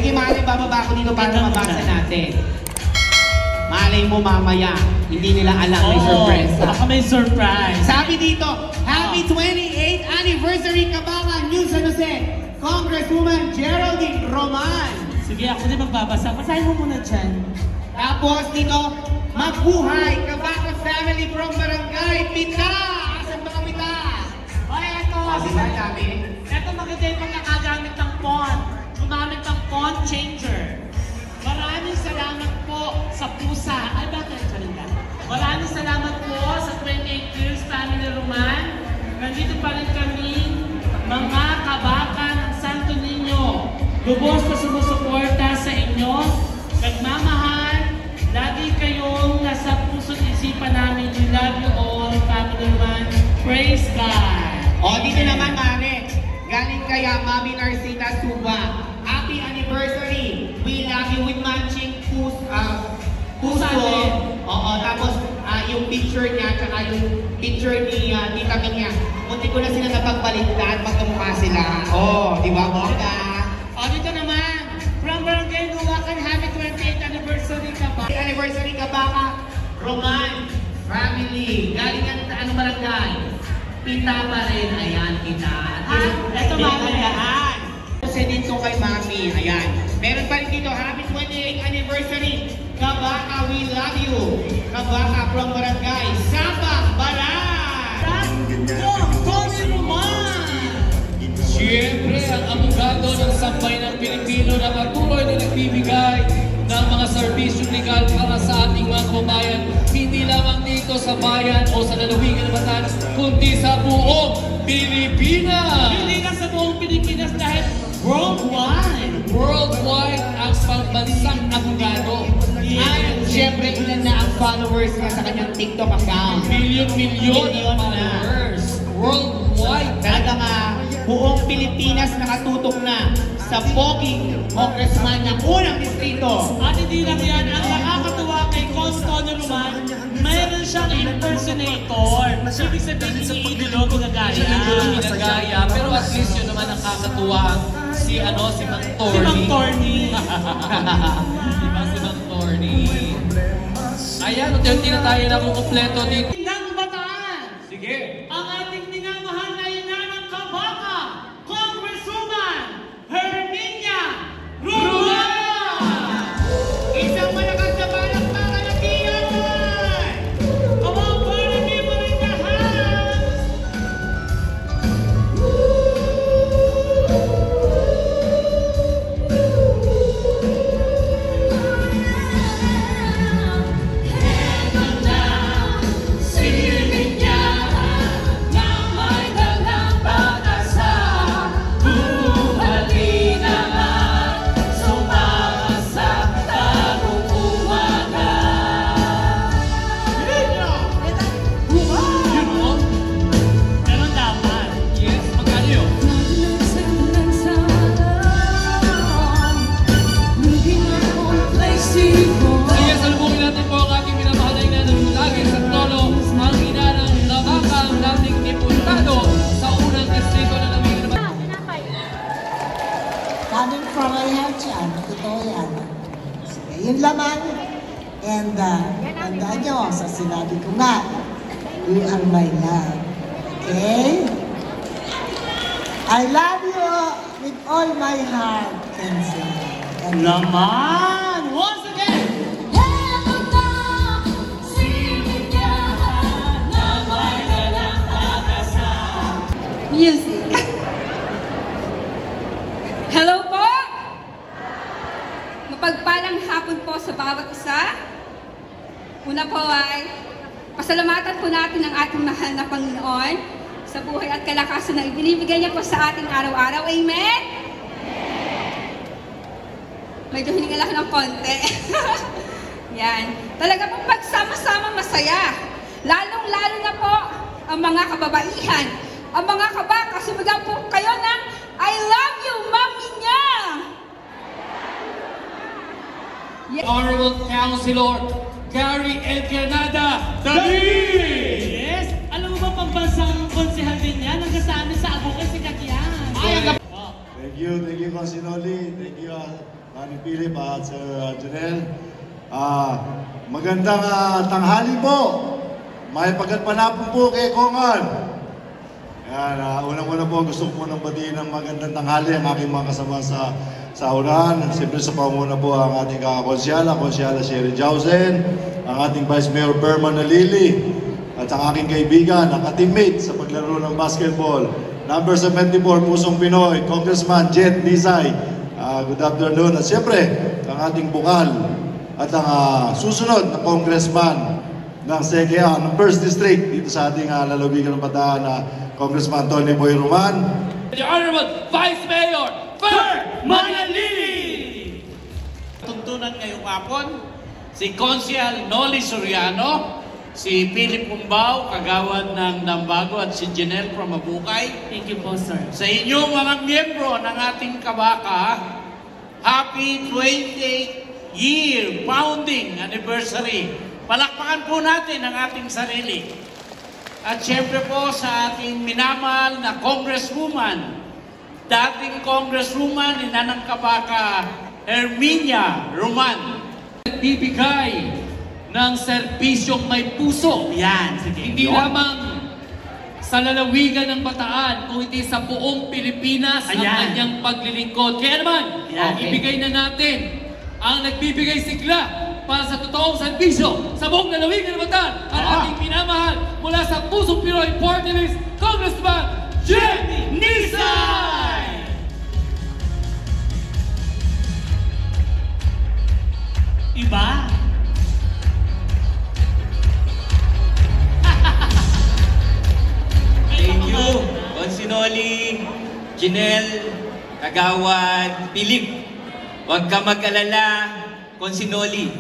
sige, Mare, bababa ako dito para mabasa natin. Malay mo mamaya, hindi nila alam may surprise. Baka may surprise. Sabi dito, Happy 28th Anniversary Kabaka, New San Jose, Congresswoman Geraldine Roman. Sige, ako din magbabasa. Basahin mo muna dyan. Tapos dito, Mabuhay, Kabaka Family from Barangay Pita. Asan ba kami ta? Ay, ito. Ito maganda yung pagkakagamit ng font. Gumamit ng font changer. Maraming salamat po sa pusa. Ay, bakit kanina? Maraming salamat po sa 28 years Family Roman. Nandito pa rin kami, mga kabaka ng Santo Niño. Lubos na sumusuporta sa inyo. Nagmamahal. Lagi kayong nasa puso't isipan namin. We love you all, Family Roman. Praise God. O, dito naman, Mare. Galing kaya, Mami Narcita Suba. Happy anniversary. We love you with matching puso. Oo, tapos yung picture niya, tsaka yung picture ni Tita Minya. Munti ko na sila napagbaliktad, magkamukha sila. Oh, di ba, Boga? O, dito naman. From Barangay Nuwakan, happy 28th anniversary ka ba? Anniversary ka baka, Roman, family. Galing yan sa ano barangay? Pita pa rin. Ayan, kita. Ito mamaya. Kasi dito kay Mami, ayan. Meron pa rin dito, happy 28th anniversary. Kabaka, we love you. Kabaka from Barangay Sabang Baran. Tony Roman! Siyempre, ang abogado ng Sambay ng Pilipino na patuloy na nagbibigay ng mga serbisyong legal para sa ating mga kababayan, hindi lamang dito sa bayan o sa lalawigan ng Batangas, kundi sa buong Pilipinas. Hindi lang sa buong Pilipinas dahil worldwide. Worldwide ang pambansang abogado. At syempre, ilan na ang followers niya sa kanyang TikTok account. Milyon-milyon Milyon ang followers. Worldwide. Talaga nga, buong Pilipinas nakatutok na sa Pogi Congressman ng unang distrito. At hindi lang yan, ang nakakatuwa kay Tony Roman, mayroon siyang impersonator. Ibig sabihin, iniidolo, ginagaya. Ginagaya, pero at least yun naman ang kakatuwa. Si Mang Torny. Si Mang Torny. Diba si Mang Torny? Ayan, unti-unti na tayo na kumpleto dito. Ng Bataan. Sige. Ang ating minamahal na ina ng Kabaka, Congresswoman Herminia Roman! Isang malakas na palakpakan ng tiyan! Come on, party people in the house! Ganun dapat. Yes, magkano yun? Sige, salubungin natin po ang ating minamahal na ina ng lagi sa trono, ang ina ng Kabaka, ang dating diputado sa unang distrito na namigil na Coming from my heart yan. Totoo yan. Sige, yun lamang. And tandaan nyo sa sinabi ko nga, you are my love. Okay? I love you with all my heart, Kenzie. Naman! Once again! Music. Hello po! Mapagpalang hapon po sa bawat isa. Una po ay pasalamatan po natin ang ating mahal na Panginoon sa buhay at kalakasan na ibinibigay niya po sa ating araw-araw. Amen? Medyo hiningal ako ng konti. Yan. Talaga pong pagsama-sama masaya. Lalong-lalo na po ang mga kababaihan, ang mga kabaka. Sumigaw po kayo ng I love you, Mami niya! Yes. Honorable Councilor Gary Encarnada David! Yes! Alam mo ba pambansang konsehal din yan? Hanggang sa amin sa Abukay si Kakian. Ay, Thank you, Consinoli. Thank you, Manny Philip at Sir Janelle. Magandang tanghali po. May pagkatpanapon po kay Kongan. Yan, unang-una po gusto ko nang batiin ng magandang tanghali ang aking mga kasama sa unahan. Siyempre sa pamuna po ang ating Konsyala Sherry Jausen, ang ating Vice Mayor Berman Nalili, at ang aking kaibigan, ang ka-teammate sa paglaro ng basketball. Number 74, Pusong Pinoy, Congressman Jet Lisay. Good afternoon. At siyempre, ang ating bukal at ang susunod na congressman ng SECA, ng 1st District dito sa ating lalawigan ng Bataan na Congressman Tony Boy Roman. The Honorable Vice Mayor Fer Manalili! Tuntunan ngayong hapon, si Consial Noli Soriano, si Philip Cumbao, kagawad ng Dambago, at si Janelle from Mabukay. Thank you po, sir. Sa inyong mga miyembro ng ating kabaka, happy 28th year founding anniversary. Palakpakan po natin ang ating sarili. At syempre po sa ating minamahal na Congresswoman, dating Congresswoman ni Nanang Kabaka, Herminia Roman. Nagbibigay ng serbisyong may puso. Yan, sige. Hindi lamang sa lalawigan ng Bataan, kung hindi sa buong Pilipinas ang Ayan. kanyang paglilingkod. Kaya naman, Ayan. ibigay na natin ang nagbibigay sigla para sa totoong serbisyo sa buong lalawigan ng Bataan. Ang ating minamahal mula sa Pusong Pinoy Party List, Congressman Jet Lisay! Iba? Thank you, Consinoli, Janelle, Kagawad, Philip. Huwag ka mag-alala, Consinoli.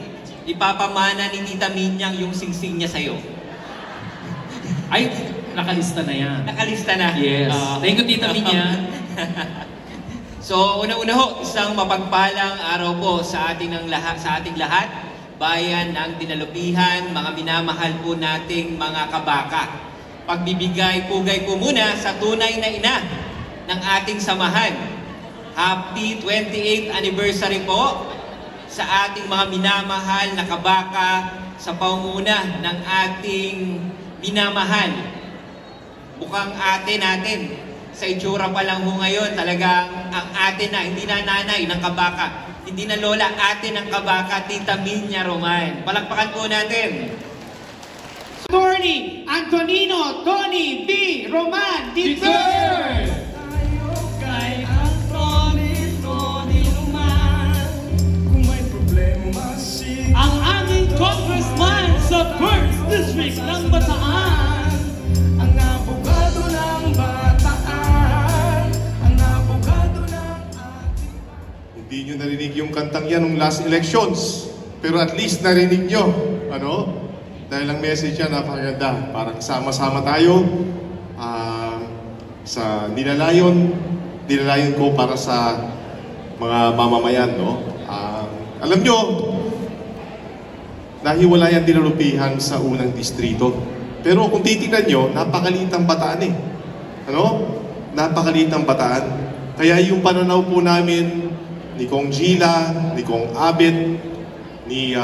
Ipapamana ni Tita Minyang yung singsing niya sa'yo. Ay, nakalista na yan. Nakalista na? Yes. Thank you, Tita Minya. So, una-una ho, isang mapagpalang araw po sa ating lahat, bayan ng Dinalupihan, mga minamahal po nating mga kabaka. Pagbibigay pugay po muna sa tunay na ina ng ating samahan. Happy 28th anniversary po sa ating mga minamahal na kabaka sa pangunguna ng ating minamahal. Mukhang ate natin. Sa itsura pa lang ho ngayon, talagang ang ate na, hindi na nanay ng kabaka, hindi na lola, ate ng kabaka, Tita Minya Roman. Palakpakan po natin. Attorney Antonino Tony B. Roman III! Kay Tony Roman, kung may problema ang aming congressman sa 1st District ng Bataan, ang abogado ng Bataan, ang abogado ng ating... Hindi nyo narinig yung kantang yan nung last elections. Pero at least narinig nyo. Ano? Dahil ang message yan napakaganda. Parang sama-sama tayo sa nilalayon ko para sa mga mamamayan. No? Alam nyo, nahiwala yan Dinalupihan sa unang distrito. Pero kung titignan nyo, napakaliit ang Bataan eh. Ano? Napakaliit ang Bataan. Kaya yung pananaw po namin ni Kong Gila, ni Kong Abet, ni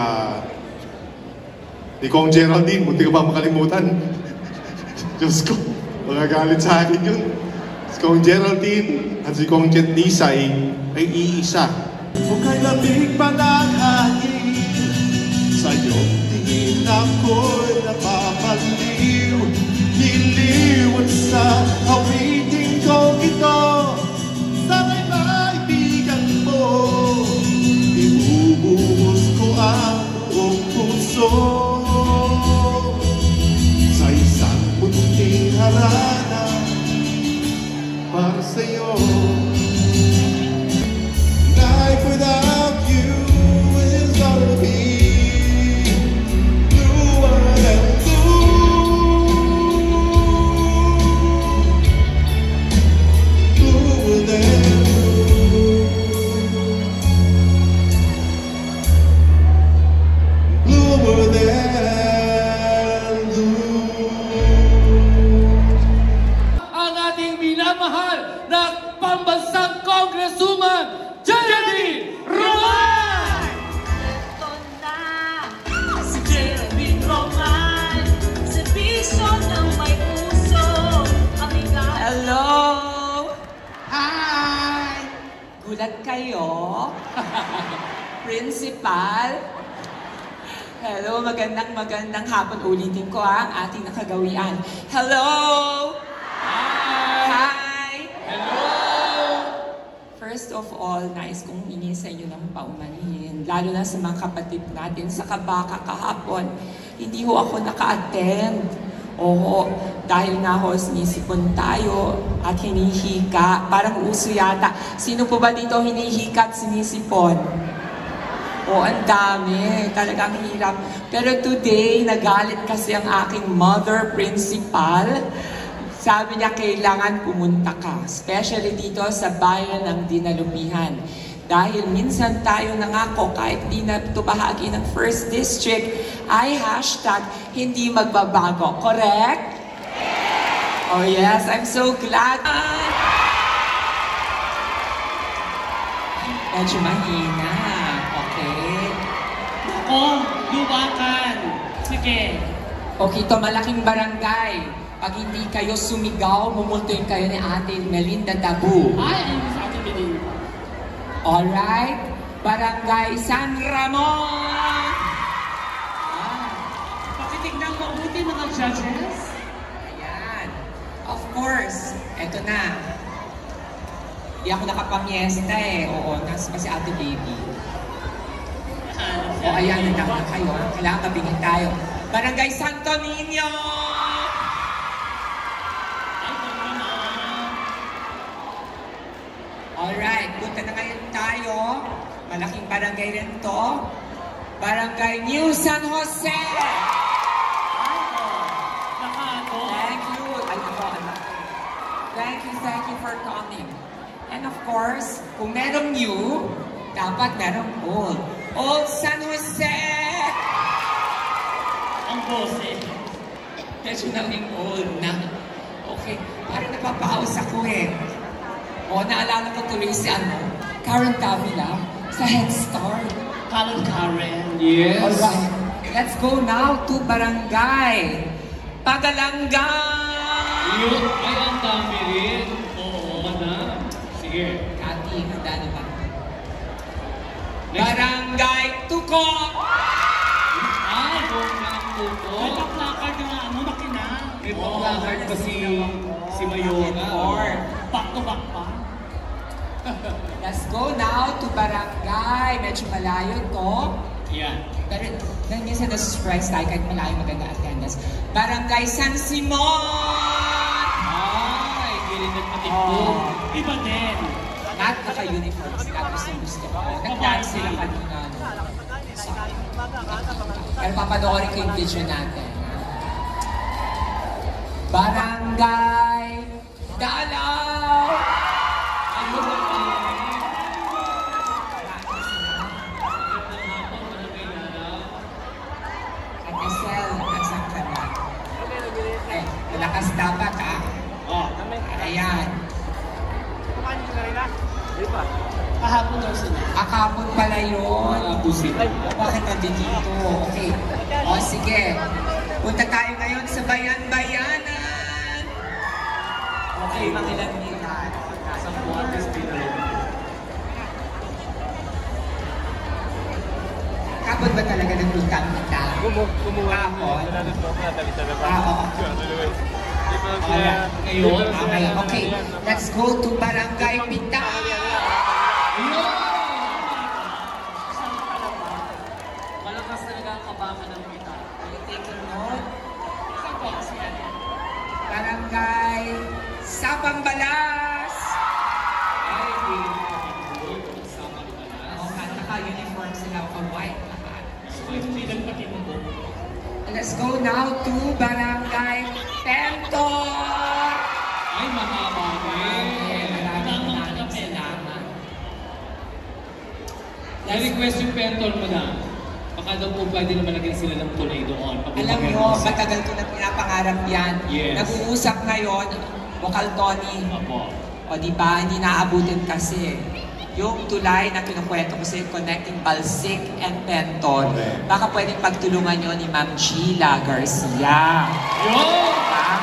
Kong Geraldine, munti ka ba makalimutan? Diyos ko, magagalit sa akin yun. Si Kong Geraldine at si Kong Jet Lisay ay iisa. Kung kay lamig pa ng hangin, sa iyong tingin ako'y napapaliw. Niliwan sa awiting kong ito, sa may kaibigan mo. Ibubuhos ko ang buong puso sa isang munting harana para sa'yo. Life without you Nagulat kayo? Principal? Hello, magandang hapon. Ulitin ko ang ating nakagawian. Hello! Hi! Hello! First of all, nais kong hingi sa inyo ng paumanhin, lalo na sa mga kapatid natin sa Kabaka kahapon. Hindi ho ako naka-attend. Oo, dahil nga ho sinisipon tayo at hinihika. Parang uso yata. Sino po ba dito hinihika at sinisipon? Oo, ang dami. Talagang hirap. Pero today, nagalit kasi ang aking mother principal. Sabi niya, kailangan pumunta ka. Especially dito sa bayan ng Dinalupihan. Dahil minsan tayo nangako kahit di na ito bahagi ng first district ay hashtag hindi magbabago. Correct? Oh yes, I'm so glad. Medyo mahina. Okay. Ako, luwakan. Sige. Okay, ito malaking barangay. Pag hindi kayo sumigaw, mumultuin kayo ni Ate Melinda Tabu. Ay, ano sa ating Melinda? Alright, Barangay San Ramon! Pakitignan mabuti mga judges. Ayan. Of course, eto na. Hindi ako nakapamiesta eh. Oo, nasa pa si Ate Baby. O ayan, nandak na kayo. Kailangan kabingin tayo. Barangay Santo Niño! Alright, punta na ngayon tayo. Malaking barangay rin to. Barangay New San Jose! Thank you. Thank you for coming. And of course, kung merong new, dapat merong old. Old San Jose! Ang boses. Medyo naging old na. Okay, parang napapahawas ako eh. O, naalala ko tuloy si Karen Davila sa Head Start. Karen. Yes. Alright, let's go now to Barangay Pagalangan! Yun ay ang dami rin. Oo na. Sige. Kati, handa na ba? Barangay Tuko! Ay, kung ang tuto. May paplakard na ano, makina. May paplakard pa si Mayona. Back to back pa. Let's go now to Barangay. Medyo malayo to. Yan. Pero dahil minsan nasusurprise tayo kahit malayo maganda attendance. Barangay San Simon! Ay, gilid at matikpo. Iba din. Lahat naka-uniform sila. Gusto ko. Nag-dance sila kanina. Pero papanoorin ko yung video natin. Barangay Dalaw! Ano ba Sel, nasaan ka na? Ay, malakas dapat ha? Ayan. Kahapon daw sila. Akapon pala yun. Bakit nandito? Okay. O sige. Punta tayo ngayon sa Bayan-Bayanan. Okay, makilang nila. Nasa Buates Kapon ba talaga nagpunta kita? Kapon? Ngayon? Okay. Let's go to Barangay Pitang. Malakas talaga ang kabaka ng kita. Are you taking note? Barangay Sapambalas! Ay, Sapambalas. Oo nga, naka-uniform sila o white lahat. Hindi nagpatinbo. Let's go now to Barangay Pentor! Ay, mahaba din. Maraming salamat. Na-request yung pentor mo na. Baka daw po pwede naman lagyan sila ng tulay doon. Alam nyo, matagal ko na pinapangarap yan. Yes. Nag-uusap ngayon, Vocal Tony. Apo. O di ba, hindi naaabutin kasi. Yung tulay na kinukwento ko sa connecting Balsik and Penton, baka pwedeng pagtulungan nyo ni Ma'am Sheila Garcia. Yun! Diba?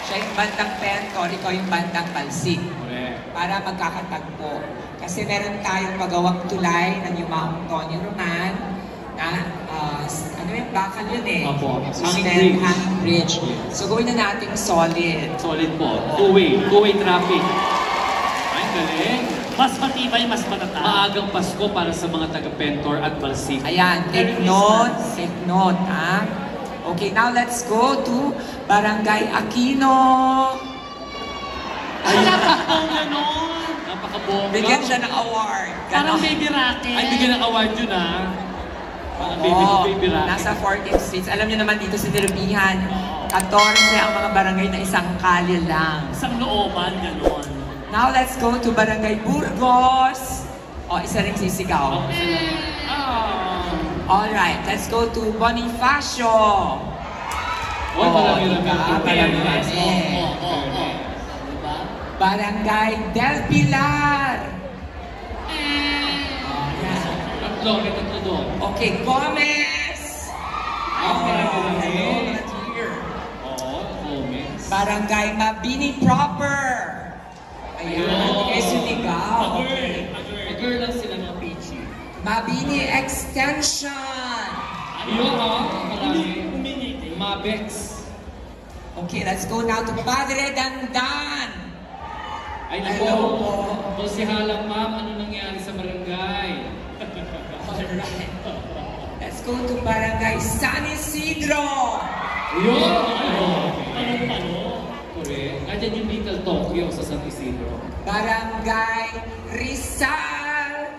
Siya yung bandang Penton, ikaw yung bandang Balsik. Correct. para magkakatagpo. Kasi meron tayong magawang tulay ng Yumaong Tony Roman na ano yung bakal yun eh? Opo. Hanging bridge. So gawin na nating solid. Solid po. Two-way traffic. Ay, galing. Mas matibay, mas matatag. Maagang Pasko para sa mga taga-Pentor at Balsig. Ayan, take note, ha? Okay, now let's go to Barangay Aquino. Ay, napakabong ganon. Napakabongga. Bigyan siya ng award. Parang Ganon. baby rocket. Ay, bigyan ng award yun, ha? Parang Oo, baby rocket. nasa 14th Streets. Alam niyo naman dito sa Nilupihan, 14 ang mga barangay na isang kalye lang. Isang looban, ganon. Now let's go to Barangay Burgos. O, isa ring sisigaw. Alright, let's go to Bonifacio. Oy, marami-rami. Marami-rami. Diba? Barangay Del Pilar. Tatlo doon. Okay, Gomez. Marami-rami. Hello, Oo, Gomez. Barangay Mabini Proper. Ayan, okay, sinigaw. Girl lang sila ng peachy. Mabini Extension. Ayun, marami. Mabex. Okay, let's go now to Padre Dandan. Ay, Hello nako. po. O si Halang Ma'am, ano nangyari sa barangay? Alright. Let's go to Barangay San Isidro. Ayun! Correct. Nandiyan yung Little Tokyo sa San Isidro. Barangay Rizal.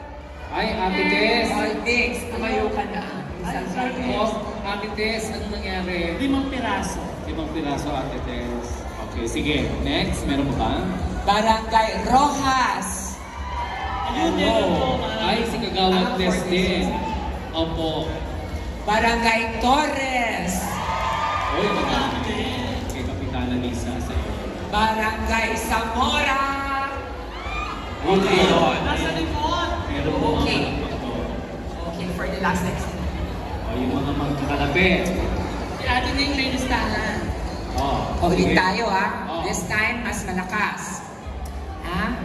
Ay, Ate Tess. All things. Tumayo ka na. Rizal Oh, Ate Tess, ano nangyari? 5 piraso. 5 piraso, Ate Tess. Okay, sige. Next, meron mo ba? Barangay Rojas. Ayun, meron po. Ay, si Kagawad Tess din. Opo. Barangay Torres. Uy, maganda. Kay Kapitana Lisa sa iyo. Barangay Zamora. Okay. Nasa likod. Meron po Okay. mga Okay, for the last next. O, yung mga magkakalapit. Si Ate Ning may listahan. Oh, Ulit sige. tayo ha. Oh. This time, mas malakas. Ha?